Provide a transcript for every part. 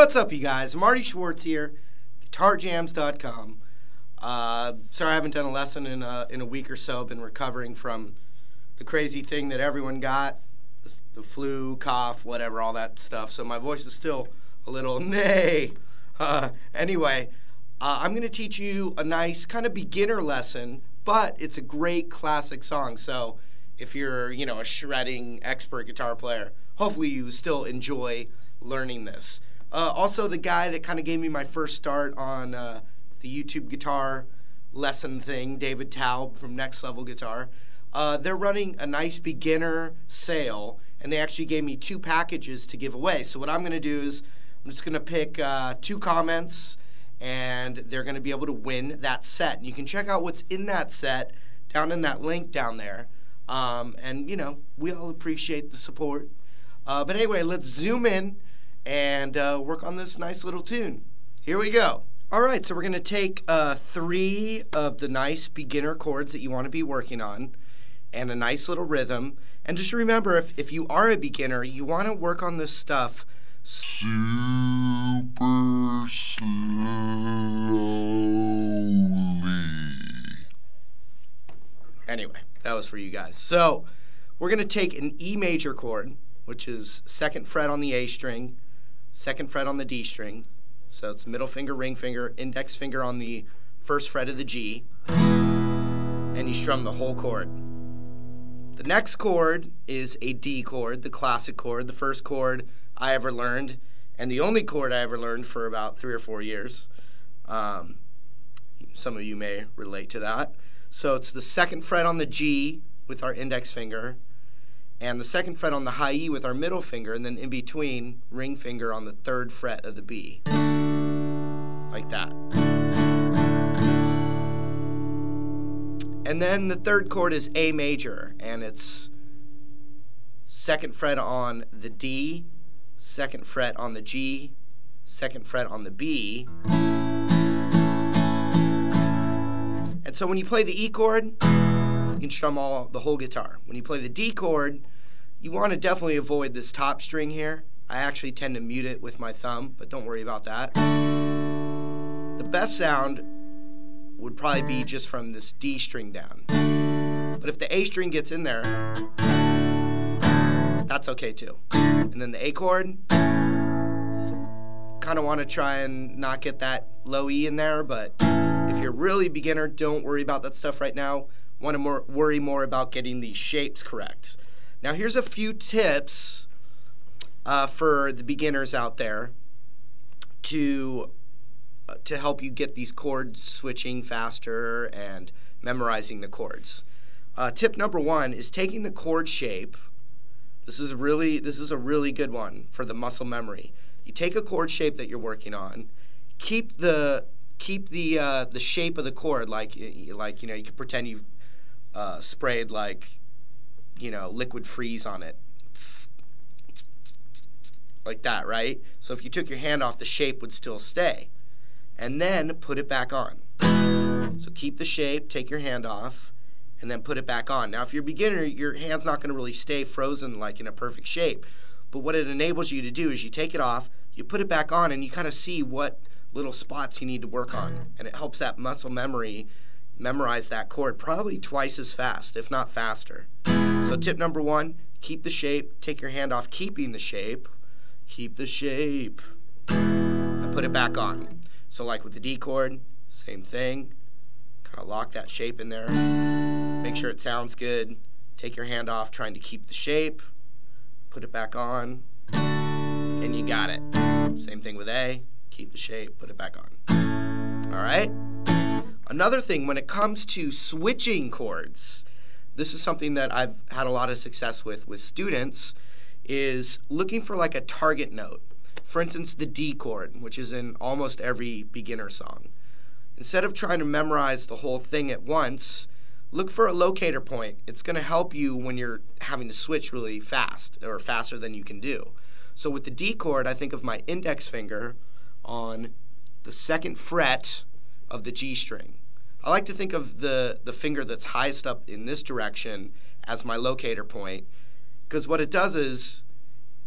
What's up, you guys? Marty Schwartz here, GuitarJams.com. Sorry I haven't done a lesson in a week or so. I've been recovering from the crazy thing that everyone got, the flu, cough, whatever, all that stuff. So my voice is still a little nay. Anyway, I'm going to teach you a nice kind of beginner lesson, but it's a great classic song. So if you're, a shredding expert guitar player, hopefully you still enjoy learning this. Also, the guy that kind of gave me my first start on the YouTube guitar lesson thing, David Taub from Next Level Guitar, they're running a nice beginner sale, and they actually gave me 2 packages to give away. So what I'm going to do is I'm just going to pick 2 comments, and they're going to be able to win that set. And you can check out what's in that set down in that link down there. And, we all appreciate the support. But anyway, let's zoom in and work on this nice little tune. Here we go. All right, so we're going to take 3 of the nice beginner chords that you want to be working on and a nice little rhythm. And just remember, if you are a beginner, you want to work on this stuff super slowly. Anyway, that was for you guys. So we're going to take an E major chord, which is 2nd fret on the A string, 2nd fret on the D string. So it's middle finger, ring finger, index finger on the 1st fret of the G, and you strum the whole chord. The next chord is a D chord, the classic chord, the first chord I ever learned, and the only chord I ever learned for about 3 or 4 years. Some of you may relate to that. So it's the 2nd fret on the G with our index finger, and the 2nd fret on the high E with our middle finger, and then in between, ring finger on the 3rd fret of the B. Like that. And then the 3rd chord is A major, and it's 2nd fret on the D, 2nd fret on the G, 2nd fret on the B. And so when you play the E chord, you can strum the whole guitar. When you play the D chord, you want to definitely avoid this top string here. I actually tend to mute it with my thumb, but don't worry about that. The best sound would probably be just from this D string down. But if the A string gets in there, that's okay too. And then the A chord, kind of want to try and not get that low E in there, but if you're really beginner, don't worry about that stuff right now. Want to worry more about getting these shapes correct. Now here's a few tips for the beginners out there to help you get these chords switching faster and memorizing the chords. Tip number 1 is taking the chord shape. This is a really good one for the muscle memory. You take a chord shape that you're working on, keep the shape of the chord like you can pretend you've sprayed liquid freeze on it, like that, right? So if you took your hand off, the shape would still stay, and then put it back on. So keep the shape, take your hand off, and then put it back on. Now if you're a beginner, your hand's not going to really stay frozen like in a perfect shape, but what it enables you to do is you take it off, you put it back on, and you kind of see what little spots you need to work on, and it helps that muscle memory memorize that chord probably twice as fast, if not faster. So tip number 1, keep the shape, take your hand off, keeping the shape, keep the shape, and put it back on. So like with the D chord, same thing, kind of lock that shape in there, make sure it sounds good, take your hand off trying to keep the shape, put it back on, and you got it. Same thing with A, keep the shape, put it back on. All right? Another thing, when it comes to switching chords, this is something that I've had a lot of success with students, is looking for like a target note. For instance, the D chord, which is in almost every beginner song. Instead of trying to memorize the whole thing at once, look for a locator point. It's going to help you when you're having to switch really fast, or faster than you can do. So with the D chord, I think of my index finger on the 2nd fret of the G string. I like to think of the finger that's highest up in this direction as my locator point, because what it does is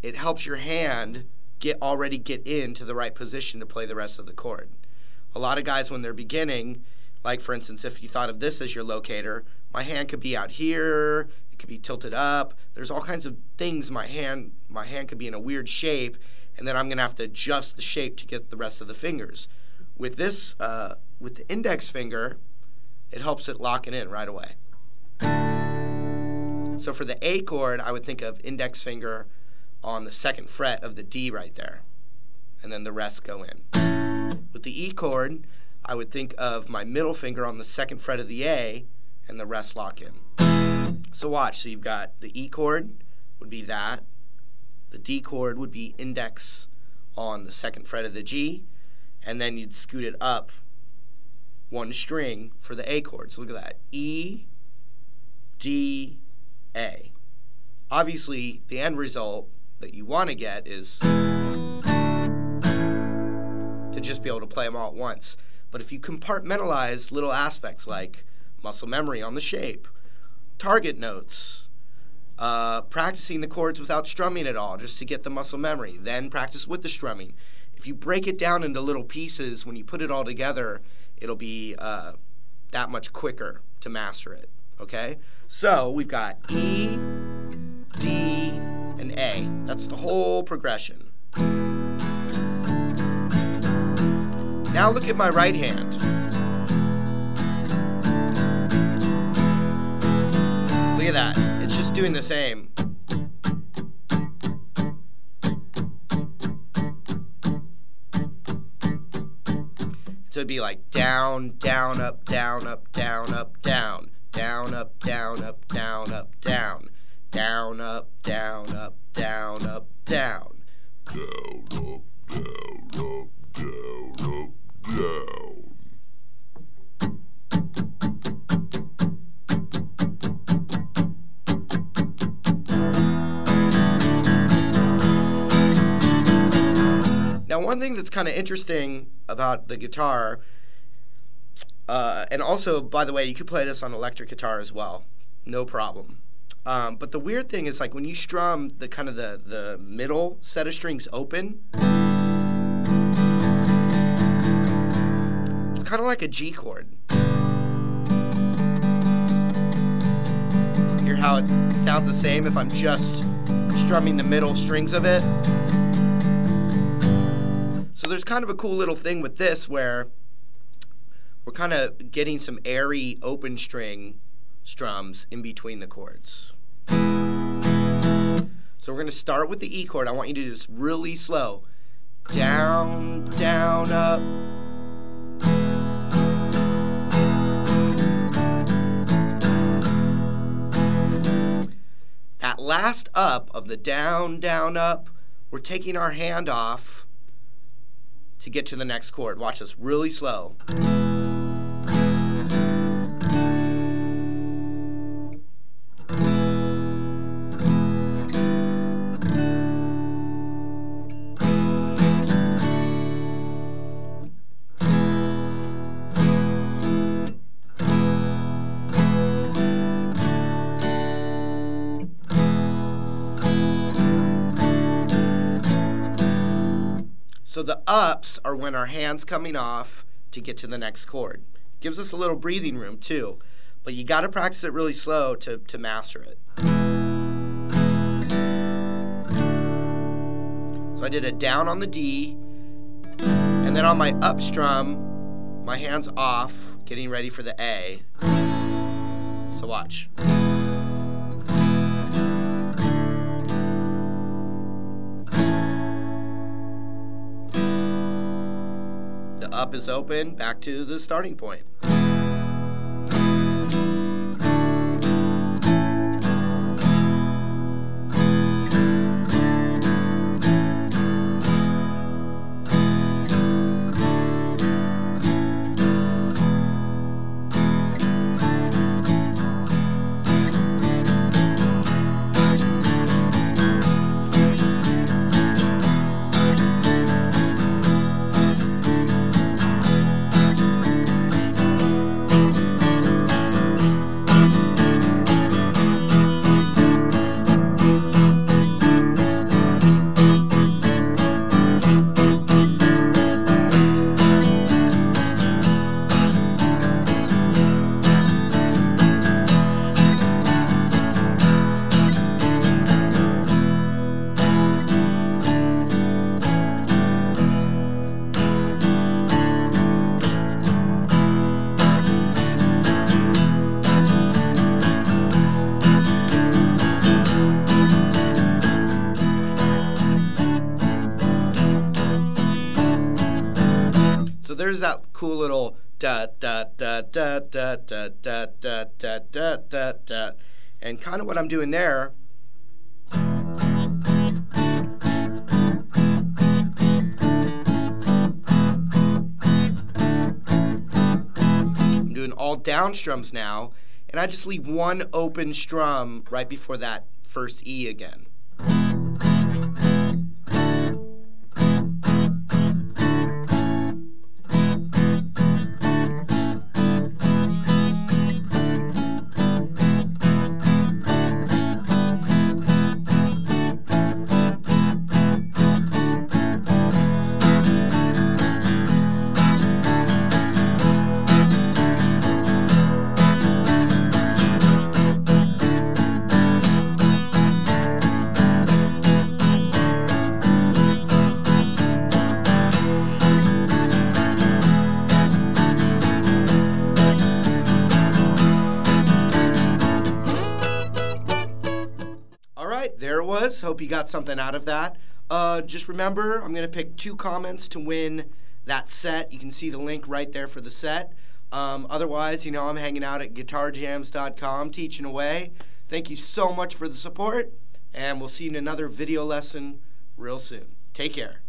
it helps your hand already get into the right position to play the rest of the chord. A lot of guys, when they're beginning, like for instance, if you thought of this as your locator, my hand could be out here, it could be tilted up. There's all kinds of things. My hand could be in a weird shape, and then I'm going to have to adjust the shape to get the rest of the fingers. With this, with the index finger, it helps it lock it in right away. So for the A chord, I would think of index finger on the 2nd fret of the D right there, and then the rest go in. With the E chord, I would think of my middle finger on the 2nd fret of the A, and the rest lock in. So watch, so you've got the E chord would be that, the D chord would be index on the 2nd fret of the G, and then you'd scoot it up 1 string for the A chord. So look at that, E, D, A. Obviously, the end result that you want to get is to just be able to play them all at once. But if you compartmentalize little aspects like muscle memory on the shape, target notes, practicing the chords without strumming at all just to get the muscle memory, then practice with the strumming. If you break it down into little pieces, when you put it all together, it'll be that much quicker to master it, okay? So we've got E, D, and A. That's the whole progression. Now look at my right hand. Look at that. It's just doing the same. So it'd be like down, down, up, down, up, down, up, down, down, up, down, up, down, up, down, down, up, down, up, down, up, down, down, up, down, up, down, up, down. Now, one thing that's kind of interesting about the guitar, and also, by the way, you could play this on electric guitar as well, no problem. But the weird thing is, like, when you strum the kind of the middle set of strings open, it's kind of like a G chord. Hear how it sounds the same if I'm just strumming the middle strings of it? So there's kind of a cool little thing with this where we're kind of getting some airy open string strums in between the chords. So we're going to start with the E chord. I want you to do this really slow. Down, down, up. That last up of the down, down, up, we're taking our hand off to get to the next chord. Watch this, really slow. So the ups are when our hand's coming off to get to the next chord. Gives us a little breathing room too, but you got to practice it really slow to master it. So I did a down on the D, and then on my up strum, my hand's off, getting ready for the A. So watch. Up is open, back to the starting point. there's that cool little da da da da da da da da da da da da, and kind of what I'm doing there. I'm doing all down strums now, and I just leave one open strum right before that first E again. There it was. Hope you got something out of that. Just remember, I'm going to pick 2 comments to win that set. You can see the link right there for the set. Otherwise, you know, I'm hanging out at guitarjams.com teaching away. Thank you so much for the support, and we'll see you in another video lesson real soon. Take care.